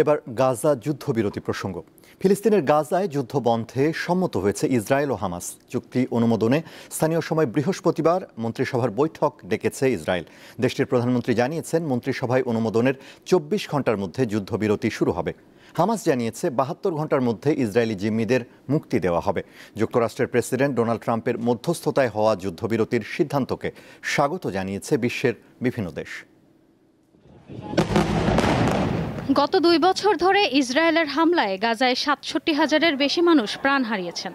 এবার গাজা যুদ্ধবিরতি প্রসঙ্গ। ফিলিস্তিনের গাজায় যুদ্ধ বন্ধে সম্মত হয়েছে ইসরায়েল ও হামাস। চুক্তি অনুমোদনে স্থানীয় সময় বৃহস্পতিবার মন্ত্রিসভার বৈঠক ডেকেছে ইসরায়েল। দেশটির প্রধানমন্ত্রী জানিয়েছেন, মন্ত্রিসভায় অনুমোদনের 24 ঘন্টার মধ্যে যুদ্ধবিরতি শুরু হবে। হামাস জানিয়েছে 72 ঘন্টার মধ্যে ইসরায়েলি জিম্মিদের মুক্তি দেওয়া হবে। যুক্তরাষ্ট্রের প্রেসিডেন্ট ডোনাল্ড ট্রাম্পের মধ্যস্থতায় হওয়া যুদ্ধবিরতির সিদ্ধান্তকে স্বাগত জানিয়েছে বিশ্বের বিভিন্ন দেশ। গত 2 বছর ধরে ইসরায়েলের হামলায় গাজায় ৬৭,০০০-এর বেশি মানুষ প্রাণ হারিয়েছেন।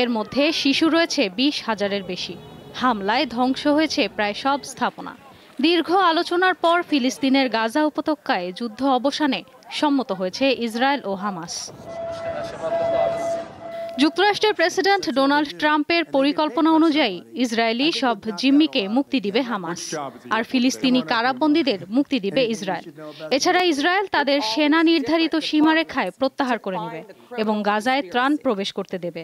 এর মধ্যে শিশু রয়েছে 20,০০০-এর বেশি। হামলায় ধ্বংস হয়েছে প্রায় সব স্থাপনা। দীর্ঘ আলোচনার পর ফিলিস্তিনের গাজা উপত্যকায় যুদ্ধ অবসানে সম্মত হয়েছে ইসরায়েল ও হামাস। যুক্তরাষ্ট্রের প্রেসিডেন্ট ডোনাল্ড ট্রাম্পের পরিকল্পনা অনুযায়ী ইসরায়েলি সব জিম্মিকে মুক্তি দিবে হামাস, আর ফিলিস্তিনি কারাবন্দীদের মুক্তি দিবে ইসরায়েল। এছাড়া ইসরায়েল তাদের সেনা নির্ধারিত সীমারেখায় প্রত্যাহার করে নেবে এবং গাজায় ত্রাণ প্রবেশ করতে দেবে।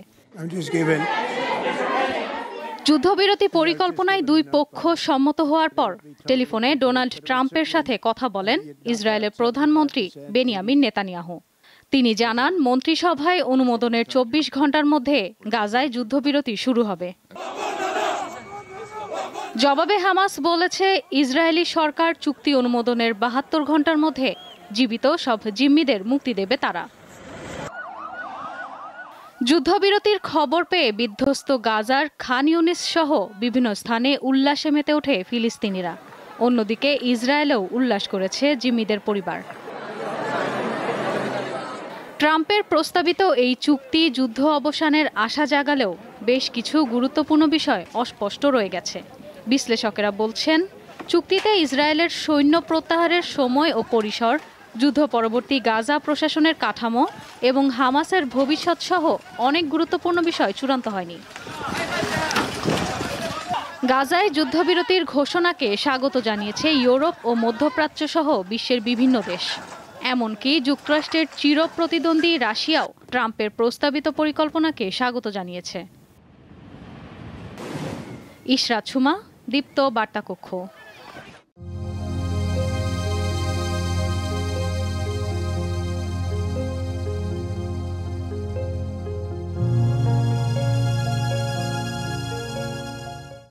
যুদ্ধবিরতি পরিকল্পনায় 2 পক্ষ সম্মত হওয়ার পর টেলিফোনে ডোনাল্ড ট্রাম্পের সাথে কথা বলেন ইসরায়েলের প্রধানমন্ত্রী বেনিয়ামিন নেতানিয়াহু। তিনি জানান, মন্ত্রিসভায় অনুমোদনের 24 ঘন্টার মধ্যে গাজায় যুদ্ধবিরতি শুরু হবে। জবাবে হামাস বলেছে, ইসরায়েলি সরকার চুক্তি অনুমোদনের 72 ঘন্টার মধ্যে জীবিত সব জিম্মিদের মুক্তি দেবে তারা। যুদ্ধবিরতির খবর পেয়ে বিধ্বস্ত গাজার খান ইউনিস সহ বিভিন্ন স্থানে উল্লাসে মেতে ওঠে ফিলিস্তিনিরা। অন্যদিকে ইসরায়েলেও উল্লাস করেছে জিম্মিদের পরিবার। ট্রাম্পের প্রস্তাবিত এই চুক্তি যুদ্ধ অবসানের আশা জাগালেও বেশ কিছু গুরুত্বপূর্ণ বিষয় অস্পষ্ট রয়ে গেছে। বিশ্লেষকেরা বলছেন, চুক্তিতে ইসরায়েলের সৈন্য প্রত্যাহারের সময় ও পরিসর, যুদ্ধ পরবর্তী গাজা প্রশাসনের কাঠামো এবং হামাসের ভবিষ্যৎ সহ অনেক গুরুত্বপূর্ণ বিষয় চূড়ান্ত হয়নি। গাজায় যুদ্ধবিরতির ঘোষণাকে স্বাগত জানিয়েছে ইউরোপ ও মধ্যপ্রাচ্য সহ বিশ্বের বিভিন্ন দেশ। এমনকি যুক্তরাষ্ট্রের চিরপ্রতিদ্বন্দ্বী রাশিয়াও ট্রাম্পের প্রস্তাবিত পরিকল্পনাকে স্বাগত জানিয়েছে। ইশরাত সুমা, দীপ্ত বার্তা কক্ষ।